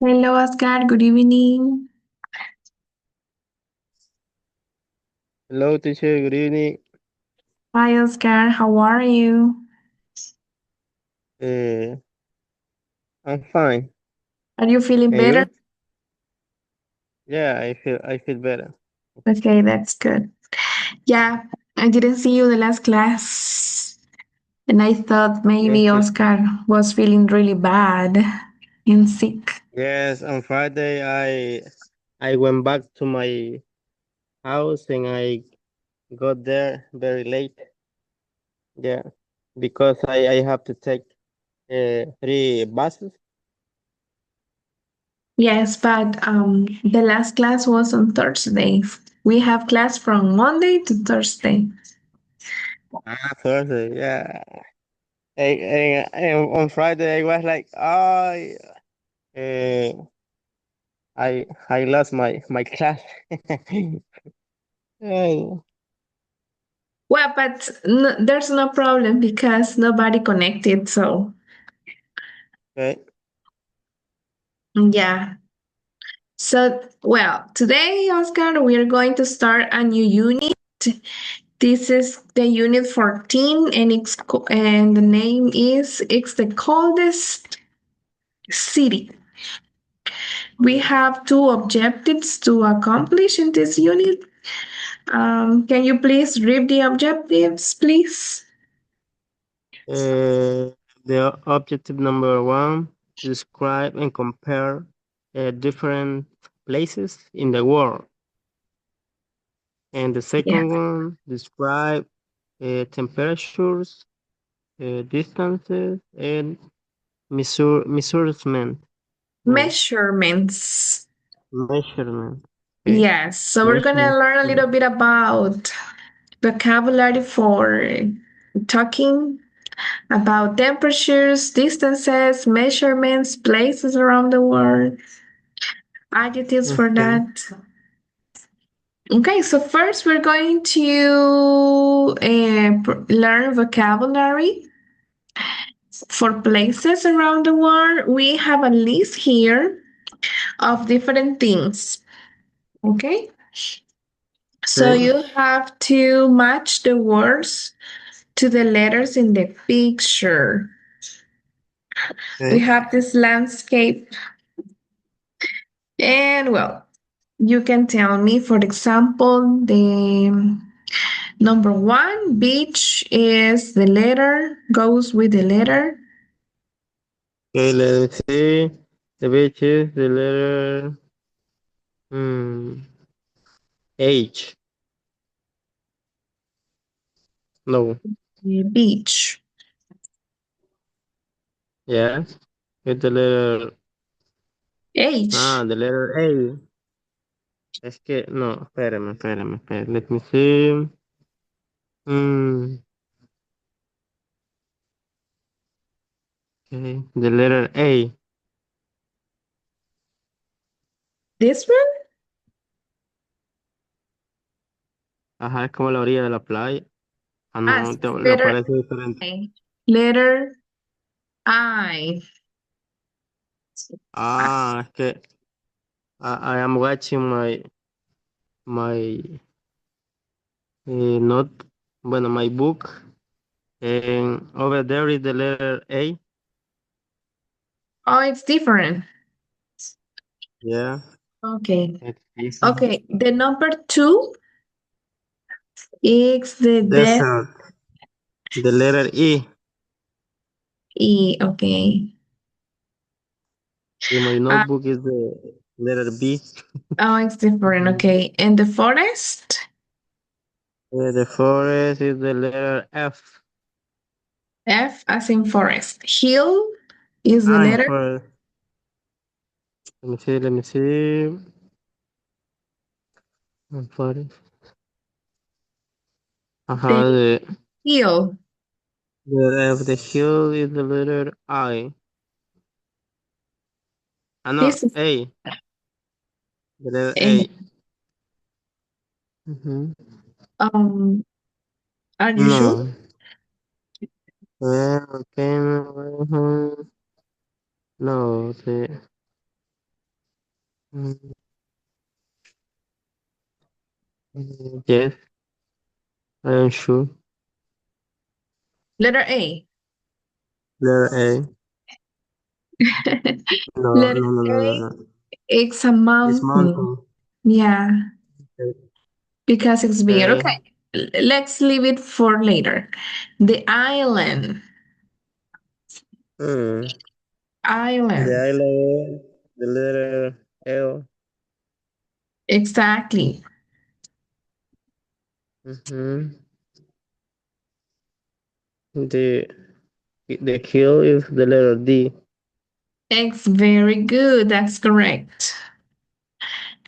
Hello, Oscar. Good evening. Hello, teacher. Good evening. Hi, Oscar. How are you? Uh, I'm fine. Are you feeling And better? you? Yeah, I feel better. Okay, that's good. Yeah, I didn't see you the last class, and I thought Yes, maybe yes. Oscar was feeling really bad and sick. Yes, on Friday I went back to my house and I got there very late. Yeah, because I have to take three buses. Yes, but the last class was on Thursday. We have class from Monday to Thursday. Thursday. Yeah. And on Friday I was like, uh, I lost my class. Oh, Well, but there's no problem because nobody connected. So okay. yeah. So, well, today, Oscar, we are going to start a new unit. This is the unit 14, and and the name is it's the coldest city. We have two objectives to accomplish in this unit. Can you please read the objectives, please? The objective number one, describe and compare different places in the world. And the Yeah. second one, describe temperatures, distances, and measurement. Uh, Measurements. measurement. Okay. Yes. So we're gonna Measurement. learn a little bit about vocabulary for talking about temperatures, distances, measurements, places around the world, adjectives for Okay. that. Okay, so first we're going to learn vocabulary for places around the world. We have a list here of different things. Okay, so Okay. you have to match the words to the letters in the picture. We Okay. have this landscape, and well, you can tell me, for example, the number one, beach is the letter, goes with the letter. Okay. Let me see. The beach is the letter hmm, H. No. Beach. Yes. With the letter H. the letter A. Es que, no, espérame. Let me see. Mm, okay. The letter A. This one? Ajá, es como la orilla de la playa. Ah, Ah, no, sí, le letter aparece diferente. I. Letter I. Es que I am watching my not, bueno, my book. And over there is the letter A. Oh, it's different. Yeah, Okay. it's different. Okay. The number two is the death Desert. The letter E. E. Okay. In my Uh, notebook is the letter B. oh, it's different. Mhm. Okay. And the forest? The forest is the letter F. F as in forest. Hill is the In letter forest. Let me see. In forest. the The hill. letter F. The hill is the letter I. No, This is A. The letter a. A. Mhm. Um, are you sure? No. Okay. No. Mm, yes, I am sure. Letter A. Letter A. No, Letter no, no, no, no, A, no. it's a It's mountain. mountain. Yeah, because it's big. Okay. Okay, let's leave it for later. The island. Mm. The Island. island, the letter L. Exactly. Mm-hmm. The the hill is the letter D. It's very good. That's correct.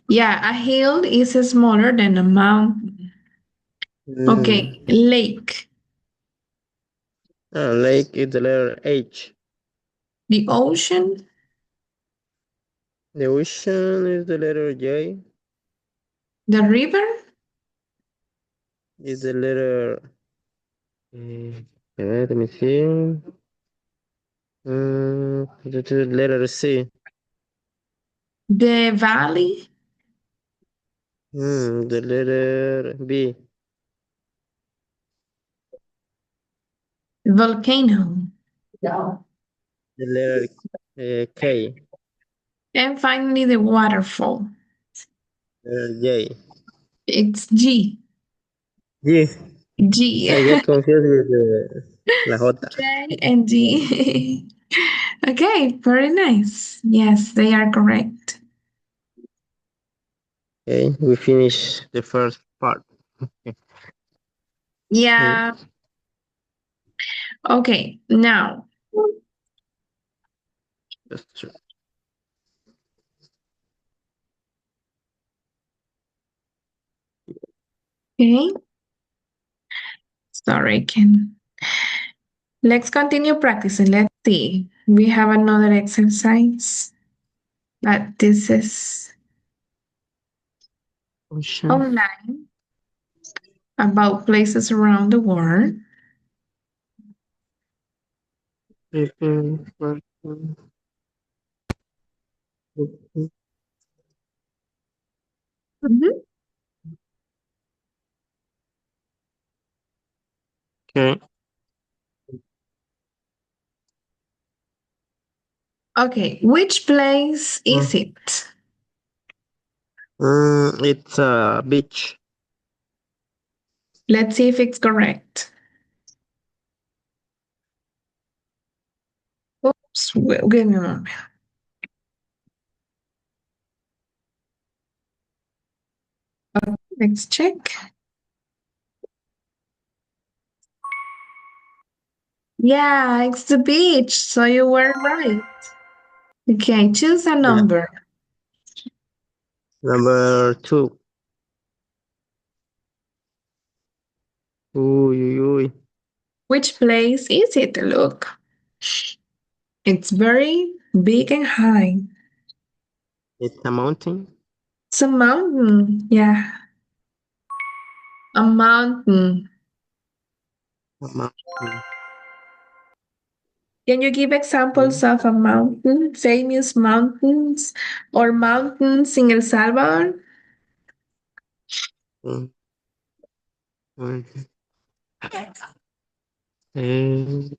Yeah, a hill is smaller than a mountain. Mm. Okay, lake. Lake is the letter H. The ocean. The ocean is the letter J. The river. Is the letter. Let me see. The letter C. The valley. The letter B. Volcano. The letter K. And finally, the waterfall. J. It's G. G. G. I get confused with la J. J and G. Okay, very nice. Yes, they are correct. Okay, we finish the first part. Okay. Yeah. Okay, now. That's true. Okay. Sorry, Ken. Let's continue practicing. Let's see. We have another exercise, but this is Ocean. online about places around the world. Paper. Person. Mhm. Okay. Okay, which place is Mm. it? It's a beach. Let's see if it's correct. Oops, give me a moment. Let's check. Yeah, it's the beach, so you were right. Okay, choose a Yeah. number. Number 2. Uy, uy, uy. Which place is it? Look, it's very big and high. It's a mountain. It's a mountain. Yeah, a mountain. A mountain. Can you give Okay. examples of a mountain, famous mountains, or mountains in El Salvador? Mm. Eh,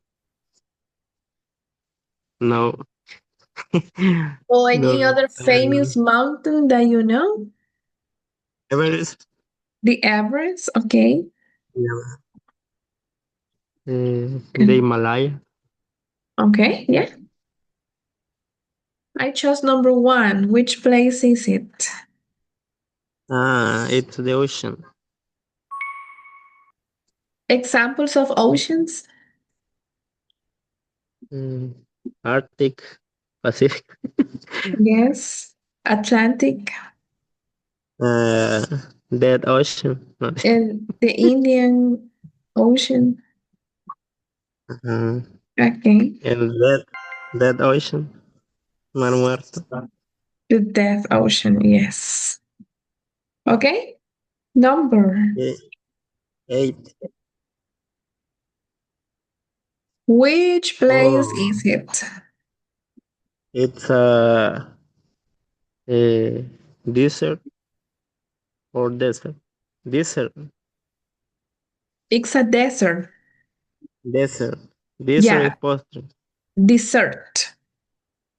no. Or any No. other famous mountain that you know? Everest. The Everest, okay. Yeah. The Good. Himalaya. Okay, yeah. I chose number one. Which place is it? It's the ocean. Examples of oceans? Mm. Arctic, Pacific. Yes. Atlantic uh, Dead Ocean. No. and the Indian Ocean. Uh, Okay. and Dead Ocean. Mar Muerto. The Death Ocean, yes. Okay. Number. Yeah. 8. Which place Oh, is it? it's Uh, Desert or desert? Desert. It's a desert. Desert. Desert is Yeah, postre. dessert.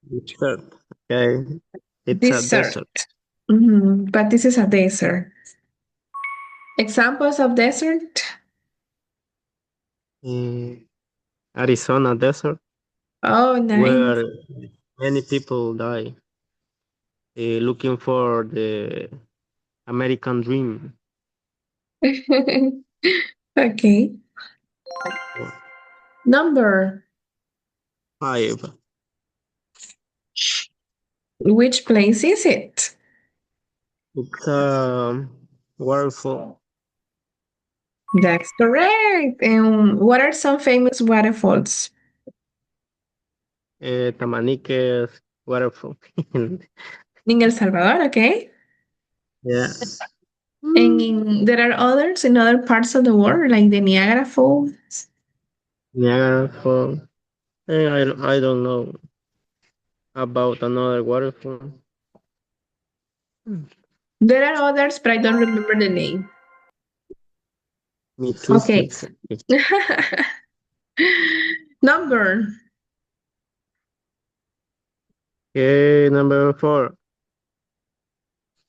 Desert. Okay. It's a Dessert. desert. But this is a desert. Examples of desert? Uh, Arizona desert, Oh, nice. where many people die looking for the American dream. Okay. Number. 5. Which place is it? It's waterfall. That's correct. And what are some famous waterfalls? Tamaniques waterfall. In El Salvador, okay? Yeah. And there are others in other parts of the world, like the Niagara Falls. Niagara Falls. I don't know about another waterfall. There are others, but I don't remember the name. Me too. Okay. Number. Okay, number 4.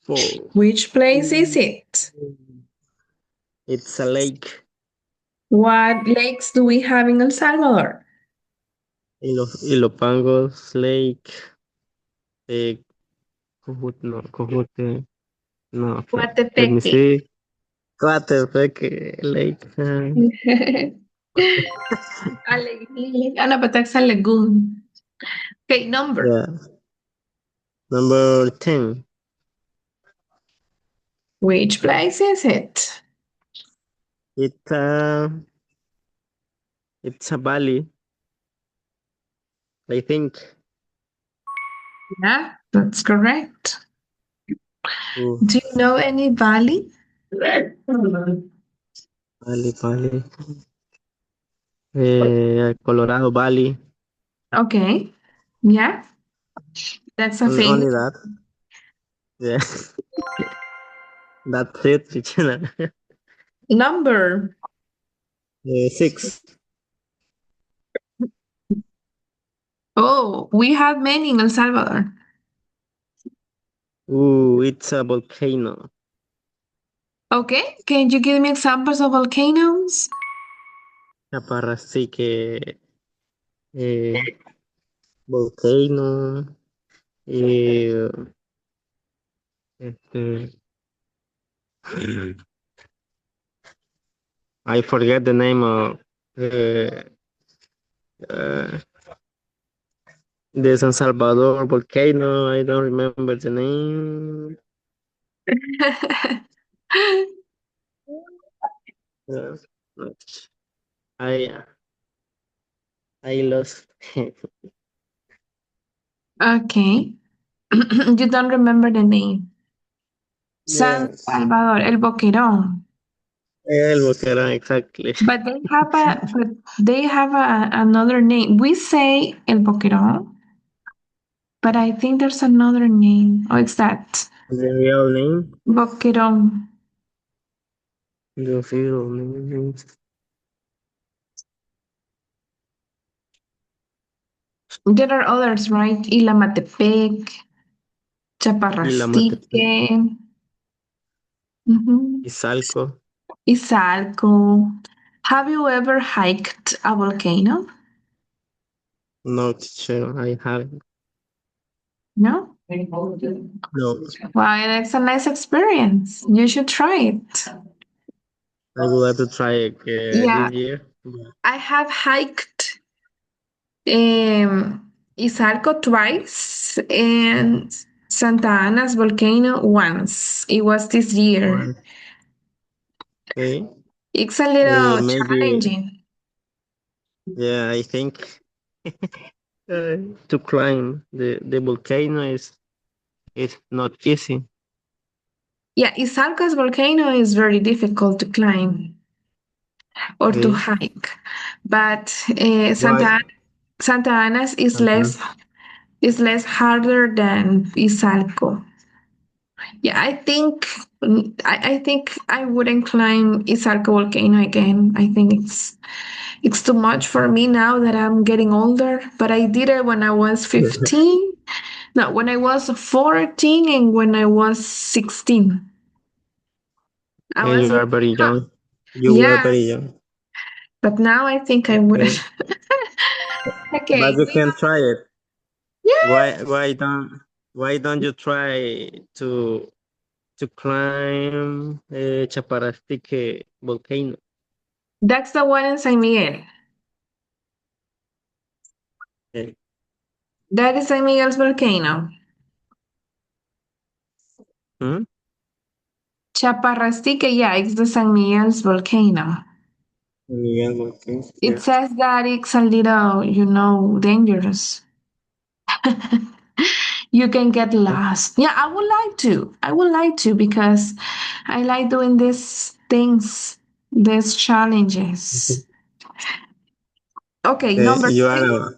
4. Which place is it? It's a lake. What lakes do we have in El Salvador? Ilopangos Lake. Eh, Cojute. No, let me Coatepeque. see. Coatepeque Lake. Alegría. Ah, no, but that's a lagoon. Okay, number. Yeah. Number 10. Which place is it? It's a it's a valley, I think. Yeah, that's correct. Oh, Do you know any valley? valley. Colorado Valley. Okay. Yeah, that's a Only famous that. Yeah. That's it, Regina. number. 6. Oh, we have many in El Salvador. Ooh, it's a volcano. Okay, can you give me examples of volcanoes? Caparracique eh, volcano. Eh, este, I forget the name of uh, the San Salvador volcano. I don't remember the name. Uh, I I lost. Okay. You don't remember the name. San Yes, Salvador, El Boquerón. el volcán, exactly. But they have another name. We say El Boquerón, but I think there's another name. Oh, it's that. The real name. Boquerón. The real name. There are others, right? Ilamatepec, Ilamatepec, Chaparrastique, mhm, Izalco. Izalco. Have you ever hiked a volcano? No, teacher, I haven't. No? No, Wow, that's a nice experience. You should try it. I would like to try it Yeah, this year. I have hiked Izalco twice and Santa Ana's volcano once. It was this year. One. Okay. It's a little Maybe, challenging. yeah, I think to climb the volcano is not easy. Yeah, Izalco's volcano is very difficult to climb or to Okay. hike, but Why? Santa Ana's is Uh-huh. less. It's less harder than Izalco. Yeah, I think I wouldn't climb Izalco volcano again. I think it's too much for me now that I'm getting older. But I did it when I was 15. No, when I was 14 and when I was 16. I And was you are very young. You were very yes, young. but now I think I Okay. wouldn't. Okay, But you we can have try it. yes. Why don't you try to climb Chaparrastique volcano? That's the one in San Miguel. Eh, That is San Miguel's volcano. hmm? Chaparrastique, yeah, it's the San Miguel's volcano. Miguel volcano. It Yeah. says that it's a little, dangerous. You can get lost. Yeah, I would like to. I would like to because I like doing these things, these challenges. Okay, number You are two.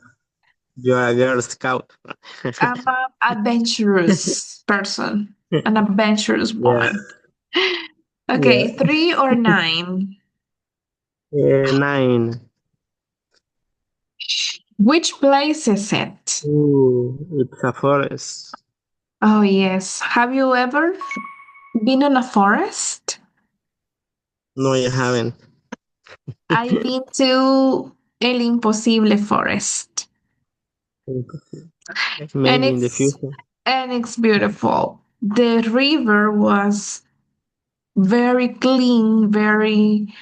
a Girl Scout. I'm an adventurous person, an adventurous Yeah. woman. Yeah. Okay, three or nine. 9. Which place is it? Ooh, it's a forest. Oh, yes. Have you ever been in a forest? No, you haven't. I've been to El Imposible Forest, and Maybe in the future. it's beautiful. The river was very clean, very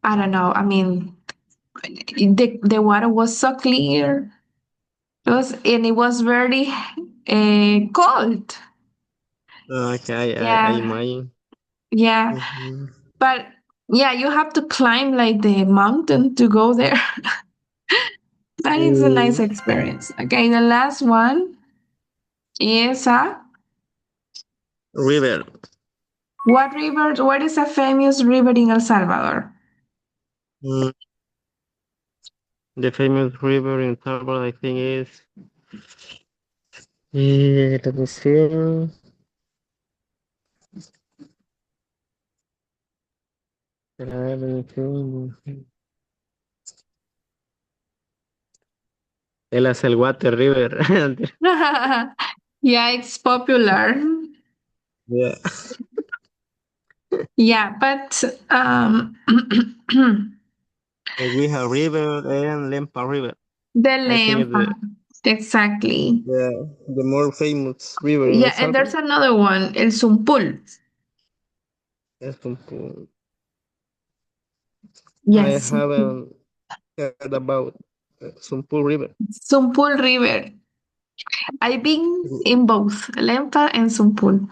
I don't know. I mean, the water was so clear. It was very cold. Okay, I Yeah, imagine. yeah. Mhm. But yeah, you have to climb like the mountain to go there. But it's a nice Mm, experience. Okay, the last one is river. what river? What is a famous river in El Salvador? Mm, the famous river in Salvador, I think, is. Let me see. Let me see. El Acelguate River. Yeah, it's popular. Yeah. Yeah, but And we have river and Lempa River. the I think it's Lempa, exactly. the more famous river in El Yeah, and Salvador. there's another one, El Sumpul. Yes, I Yes, haven't heard about Sumpul River. Sumpul River. I've been in both Lempa and Sumpul.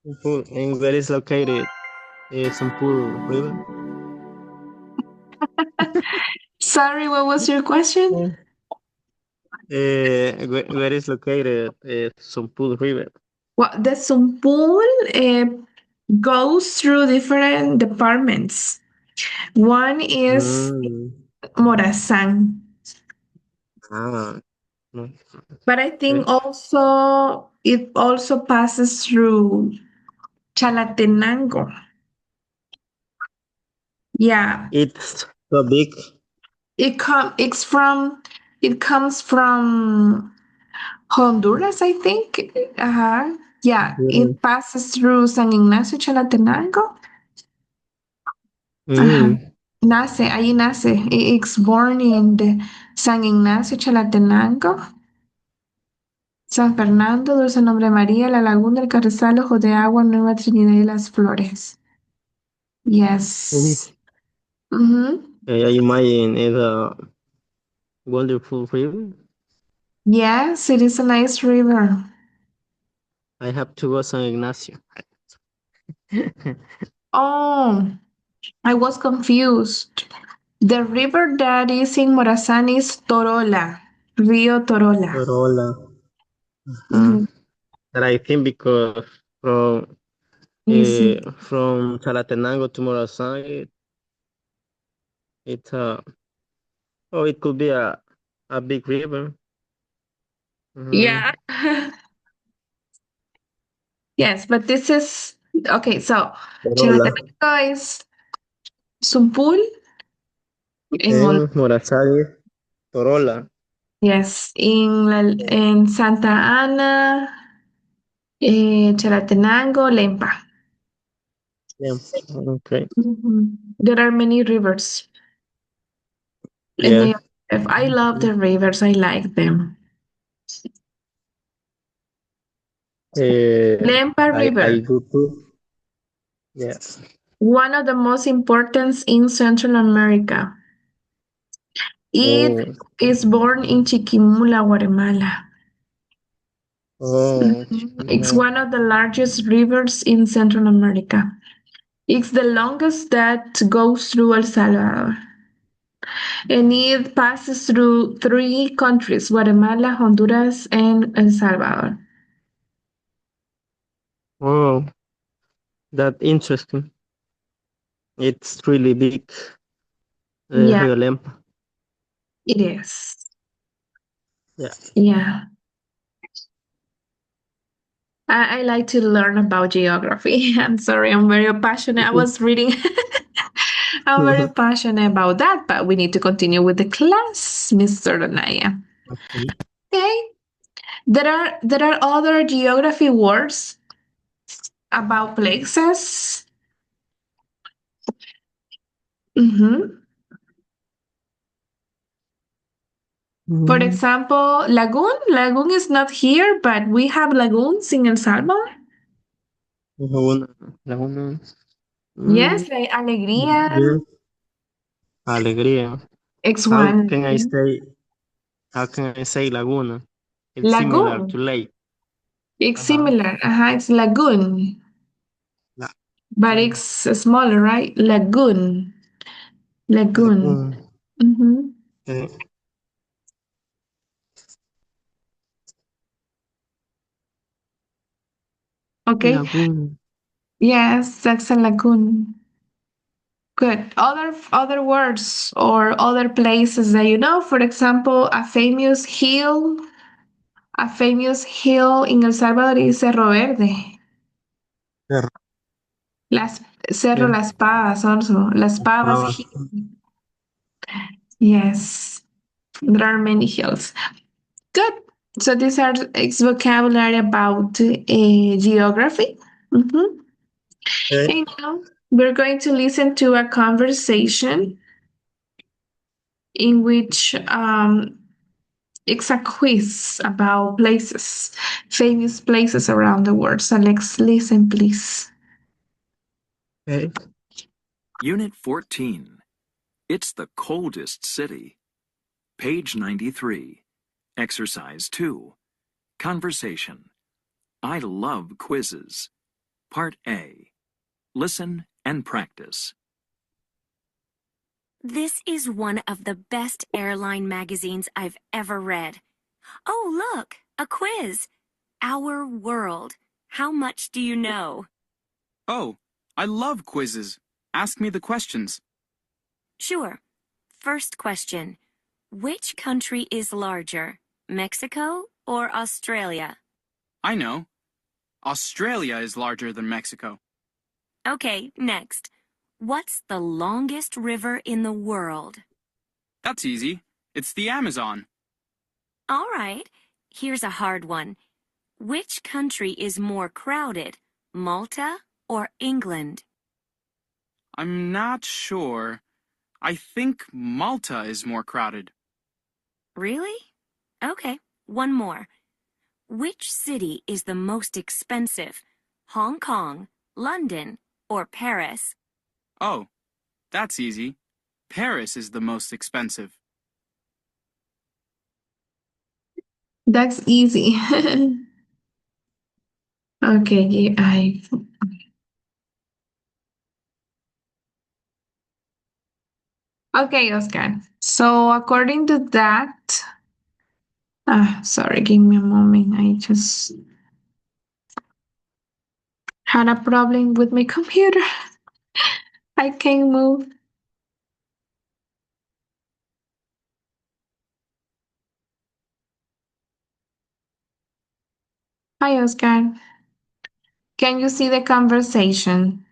Sumpul, and where is located Sumpul River? Sorry, what was your question? Mm. Where is located Sumpul River? Well, the Sumpul goes through different departments. One is Mm. Morazán, Ah, no. but I think Okay. also it also passes through Chalatenango. Yeah, It's so big. it comes from Honduras, I think. Uh-huh. Yeah, Yeah. it passes through San Ignacio Chalatenango. Ajá. Mm. Ahí nace. It's born in the San Ignacio Chalatenango, San Fernando, Dulce Nombre María, La Laguna, El Carrizal, Ojo de Agua, Nueva Trinidad y Las Flores. Mm. Yes. Mm-hmm. I imagine it's a wonderful river. Yes, it is a nice river. I have to go San Ignacio. Oh, I was confused. The river that is in Morazán is Torola, Rio Torola. Corolla. Mhm. That I think because Let me see. from Chalatenango to Morazán, it's a it could be a big river. Yeah. Yes, but this is okay. So Corolla. Chalatenango is Sumpul in En Morazari, Corolla. yes, in Santa Ana, Chalatenango, Lempa. Yeah. Okay. There are many rivers, and Yes. if I love the rivers, I like them. Uh, Lempa I River, do too. Yeah. one of the most important in Central America. It Oh. is born in Chiquimula, Guatemala. Oh. It's No. one of the largest rivers in Central America. It's the longest that goes through El Salvador. And it passes through three countries: Guatemala, Honduras, and El Salvador. Oh, that interesting. It's really big, Yeah, Rio Lempa. it is. Yeah. Yeah. I like to learn about geography. I'm sorry, I'm very passionate. I was reading. I'm very passionate about that, but we need to continue with the class, Mr. Donaya. Okay. Okay. There are other geography words about places. Mhm. For Mm. example, lagoon. Lagoon is not here, but we have lagoons in El Salvador. Laguna. Laguna. Yes, Mm. like Alegría. Yeah. Alegría. It's How one. can I say? How can I say Laguna? It's similar to Lagoon. lake. It's Uh-huh. similar. It's lagoon, La- but mm, it's smaller, right? Lagoon. Lagoon. Lagoon. Mm-hmm. Okay. Okay. Lagoon. Yes, that's a lagoon. Good. Other words or other places that you know. For example, a famous hill in El Salvador is Cerro Verde. Cerro. Las Cerro Yeah. Las Pavas also. Las Pavas Pavas. Hill. Yes, there are many hills. Good. So these are vocabulary about geography. Mhm. Okay. And now we're going to listen to a conversation in which it's a quiz about places, famous places around the world. So let's listen, please. Okay. Unit 14. It's the coldest city. Page 93. Exercise 2. Conversation. I love quizzes. Part A. Listen and practice. This is one of the best airline magazines I've ever read. Oh, look, a quiz. Our world. How much do you know? Oh, I love quizzes. Ask me the questions. Sure. First question. Which country is larger, Mexico or Australia? I know. Australia is larger than Mexico. Okay, next. What's the longest river in the world? That's easy. It's the Amazon. All right. Here's a hard one. Which country is more crowded, Malta or England? I'm not sure. I think Malta is more crowded. Really? Okay, one more. Which city is the most expensive? Hong Kong, London, or Paris? Oh, that's easy. Paris is the most expensive. That's easy. Okay, okay, Oscar. So according to that, sorry, give me a moment. I just had a problem with my computer. I can't move. Hi, Oscar. Can you see the conversation?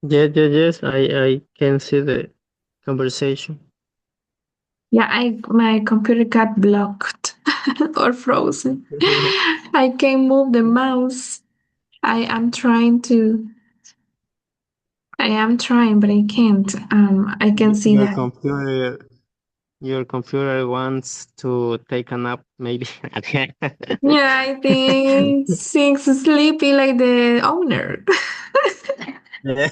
Yes. I can see the conversation. Yeah, my computer got blocked or frozen. I can't move the mouse. I am trying to. I am trying, but I can't. I can see Your that. computer, your computer wants to take a nap, maybe. Yeah, I think she's sleepy like the owner. Yeah.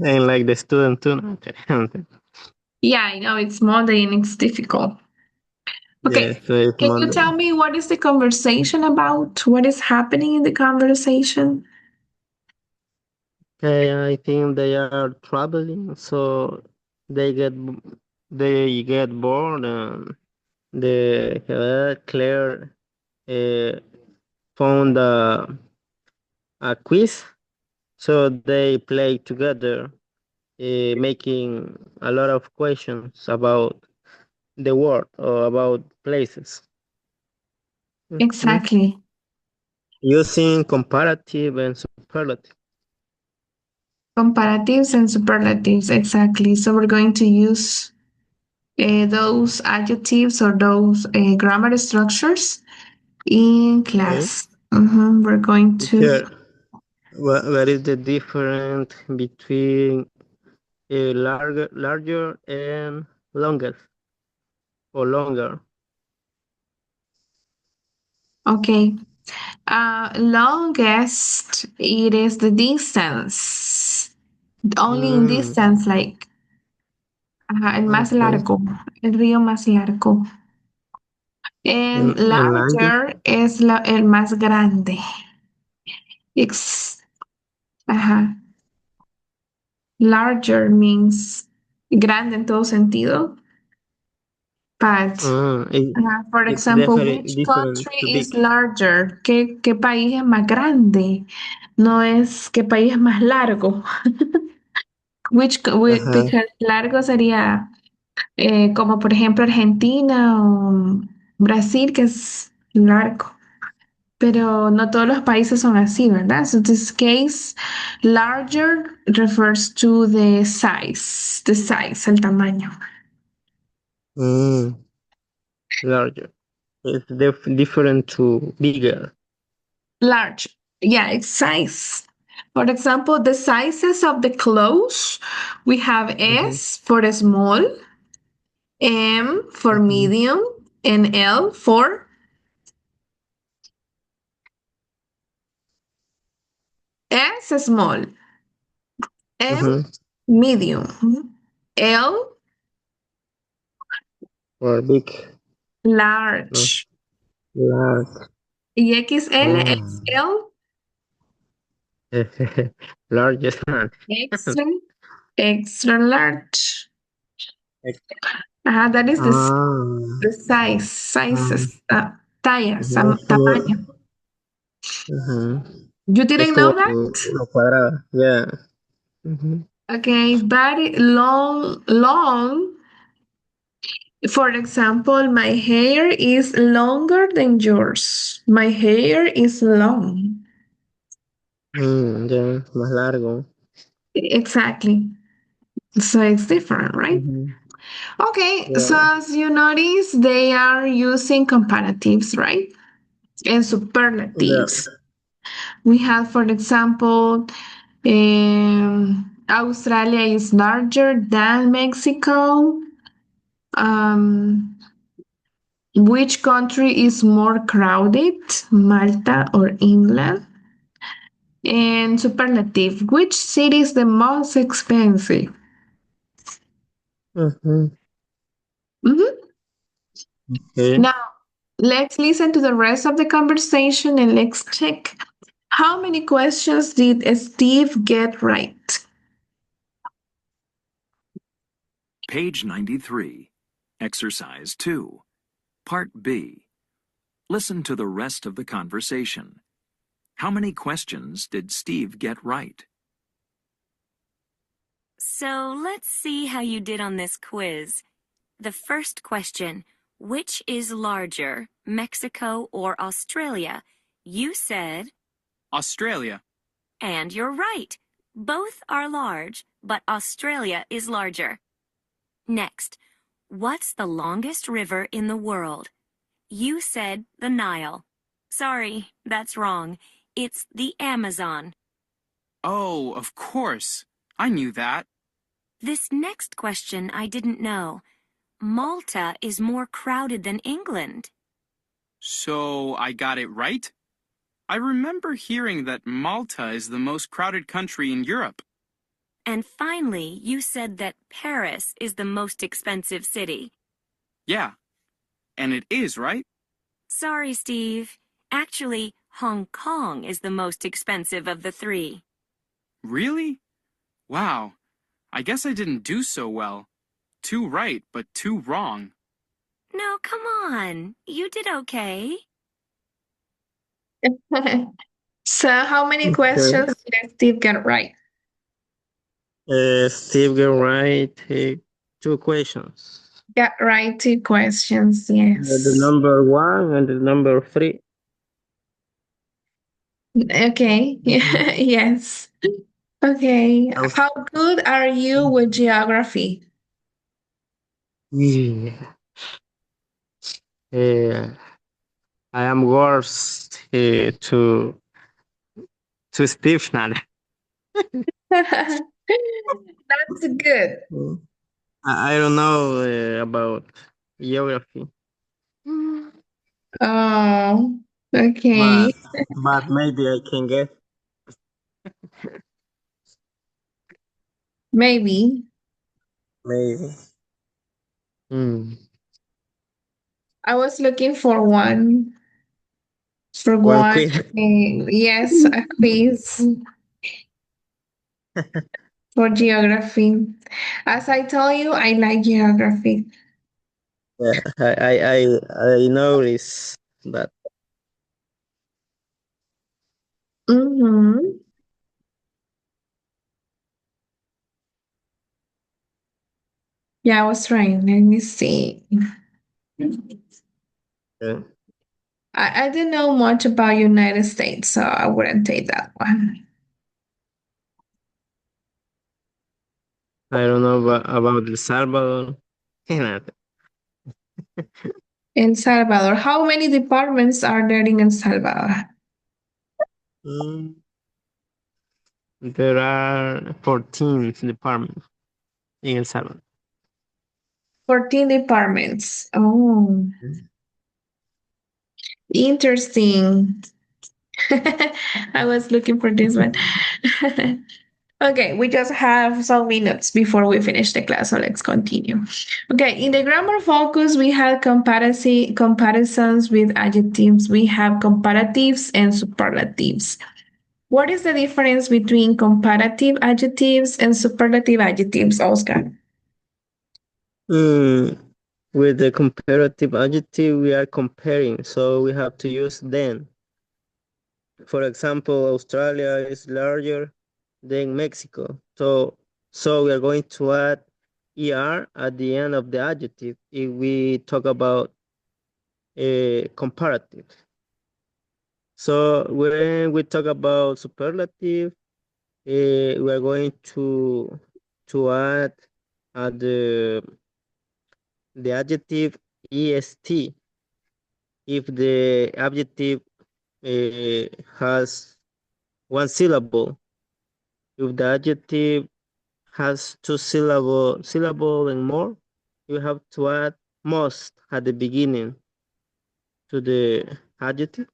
And like the student too. Yeah, I know it's Monday and it's difficult. Yeah, Okay, so it's can you Monday. tell me what is the conversation about? What is happening in the conversation? Okay, I think they are traveling, so they get they get bored, and the Claire uh, found a quiz, so they play together, making a lot of questions about the world or about places. Mhm. Exactly. Using comparative and superlative. Comparatives and superlatives, exactly. So we're going to use those adjectives or those grammar structures in Okay. class. We're going to, Teacher, what is the difference between a larger and longest or longer? okay. Longest, it is the distance. Only in Mm, distance, like el más okay. largo, el río más largo. And And larger? larger es el más grande. Ex- ajá. Larger means grande en todo sentido. But, It, for it's example, definitely which different country to is big. larger? ¿Qué país es más grande? No es qué país es más largo. Uh-huh. Because largo sería como por ejemplo Argentina o Brasil, que es largo. Pero no todos los países son así, ¿verdad? So this case, larger refers to the size, el tamaño. Mm, larger. It's different to bigger. Large, yeah, it's size. For example, the sizes of the clothes, we have Mm-hmm. S for small, M for Mm-hmm. medium, and L for S small, M Mm-hmm. medium, L Or big. No, large, large. y XL, Mm. XL, Largest one. extra, extra large. That is Ah. the size, Um, sizes, tallas, es como, tamaño. ajá, You es didn't como know that? lo cuadrado. Yeah. Mhm. Okay, very long, long. For example, my hair is longer than yours. My hair is long. Ya, más largo. Exactly. So it's different, right? Ujú. Okay, so Yeah. as you notice, they are using comparatives, right? And Yeah. superlatives. We have, for example, Australia is larger than Mexico. Um, which country is more crowded, Malta or England? And superlative, which city is the most expensive? Ujú. Mhm. Okay. Now, let's listen to the rest of the conversation and let's check how many questions did Steve get right. Page 93. Exercise 2. Part B. Listen to the rest of the conversation. How many questions did Steve get right? So let's see how you did on this quiz. The first question, which is larger, Mexico or Australia? You said, Australia. and you're right. Both are large, but Australia is larger. Next, what's the longest river in the world? You said the Nile. Sorry, that's wrong. It's the Amazon. Oh, of course. I knew that. This next question I didn't know. Malta is more crowded than England. So I got it right? I remember hearing that Malta is the most crowded country in Europe. And finally, you said that Paris is the most expensive city. Yeah. And it is, right? Sorry, Steve. Actually, Hong Kong is the most expensive of the three. Really? Wow. I guess I didn't do so well. 2 right, but 2 wrong. No, come on. You did okay. So how many questions did Steve get right? Steve got right 2 questions. Got right 2 questions, The yes. number 1 and the number 3. Okay, yes. Okay, I was- how good are you with geography? Yeah. I am worse to Steve now. That's good. I don't know about geography, Oh, okay. but maybe I can get. Maybe. Maybe. Hmm. I was looking for one. For One one, quiz. yes, a quiz for geography. As I told you, I like geography. Yeah, I noticed that. Mm-hmm. Yeah, I was trying. Let me see. Yeah. I didn't know much about United States, so I wouldn't take that one. I don't know about El Salvador. Nothing. El Salvador. How many departments are there in El Salvador? Mm, there are 14 departments in El Salvador. 14 departments. Oh, interesting. I was looking for this one. Okay, we just have some minutes before we finish the class, so let's continue. Okay, in the grammar focus, we have comparisons with adjectives. We have comparatives and superlatives. What is the difference between comparative adjectives and superlative adjectives, Oscar? With the comparative adjective, we are comparing, so we have to use then. For example, Australia is larger than Mexico, so we are going to add er at the end of the adjective if we talk about a comparative. So when we talk about superlative, we are going to add the adjective est if the adjective has 1 syllable. If the adjective has 2 syllable and more, you have to add most at the beginning to the adjective.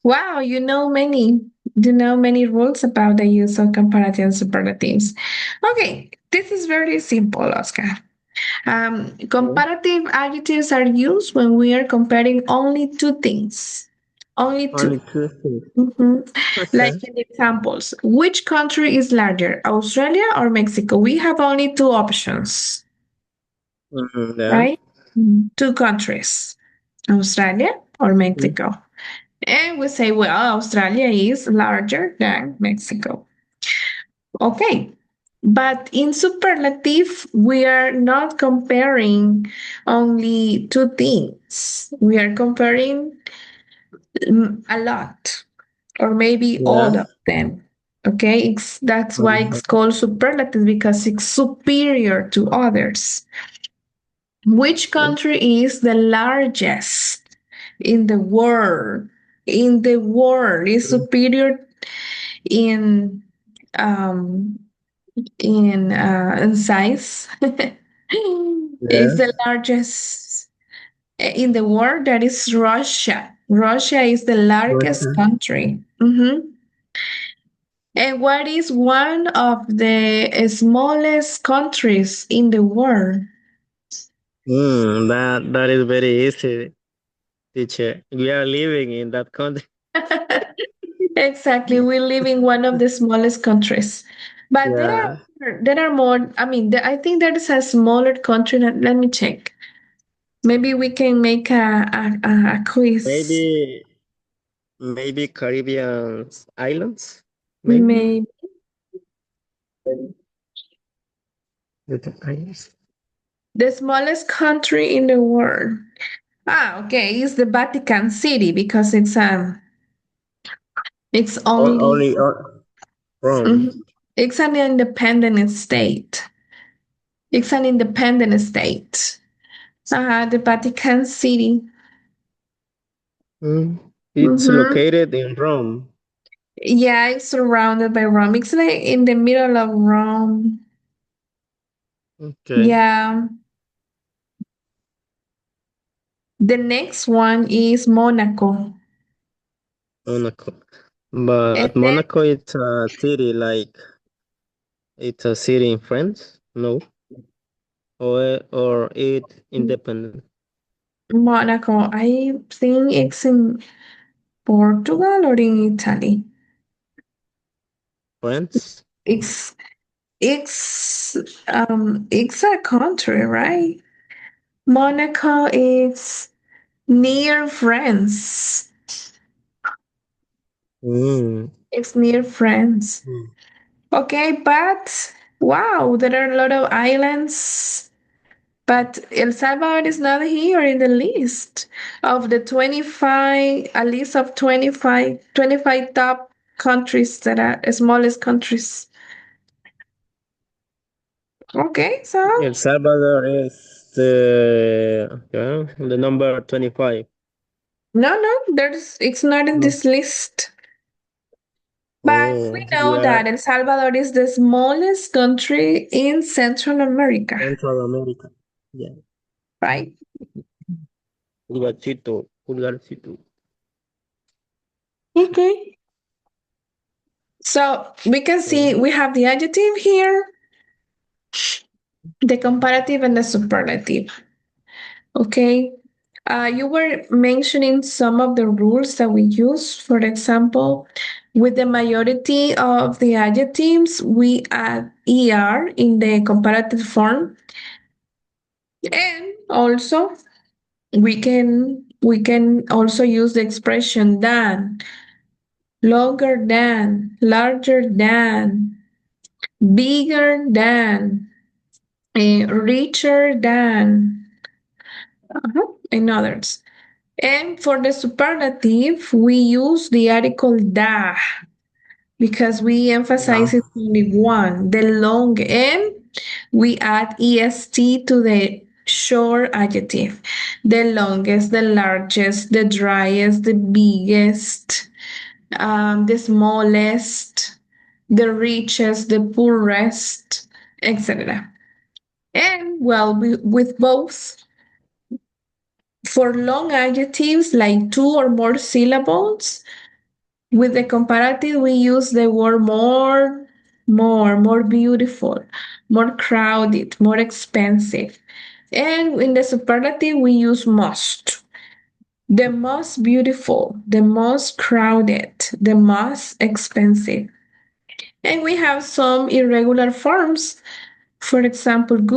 Wow, you know many rules about the use of comparative and superlatives. Okay, this is very simple, Oscar. Comparative adjectives are used when we are comparing only 2 things. Only 2. Only 2 things. Mhm. Like Okay. in the examples, which country is larger, Australia or Mexico? We have only 2 options, Yeah. right? 2 countries. Australia or Mexico? And we say, well, Australia is larger than Mexico. Okay. But in superlative, we are not comparing only two things. We are comparing a lot, or maybe all Yeah. of them. Okay, that's why it's called superlative, because it's superior to others. Which country is the largest in the world? In the world, is superior in um, in size. Is the largest in the world. That is Russia. Russia is the largest Russia. country. And what is one of the smallest countries in the world? That is very easy, teacher. We are living in that country. Exactly, we live in one of the smallest countries, but Yeah. there are more. I mean, I think there is a smaller country. Let me check. Maybe we can make a quiz. Maybe Caribbean islands. Maybe Maybe the islands. the smallest country in the world. Okay, it's the Vatican City because it's only Only Rome. Mhm. It's an independent state. It's an independent state. The Vatican City. It's hmm located in Rome. Yeah, it's surrounded by Rome. It's like in the middle of Rome. Okay. Yeah. The next one is Monaco. Monaco. And But then Monaco it's a city it's a city in France? No. Or it independent. Monaco, I think it's in Portugal or in Italy. France? It's it's a country, right? Monaco is near France. Mm. It's near France. Okay, but wow, there are a lot of islands. But El Salvador is not here in the list of the 25, a list of 25 top countries that are smallest countries. Okay, so El Salvador is the number 25. no, it's not in No. this list. But we Oh, we know are that El Salvador is the smallest country in Central America, Central America. Yeah. right? Pulgarcito, pulgarcito. Okay. So we can see Okay. we have the adjective here, the comparative, and the superlative. Okay. You were mentioning some of the rules that we use. For example, with the majority of the adjectives, we add er in the comparative form. And also, we can also use the expression than, longer than, larger than, bigger than, richer than, and others. And for the superlative, we use the article da because we Yeah. emphasize it only one, the long, and we add est to the short adjective. The longest, the largest, the driest, the biggest, the smallest, the richest, the poorest, etc. And well, with both, for long adjectives like two or more syllables, with the comparative, we use the word more beautiful, more crowded, more expensive. And in the superlative, we use most. The most beautiful, the most crowded, the most expensive. And we have some irregular forms. For example,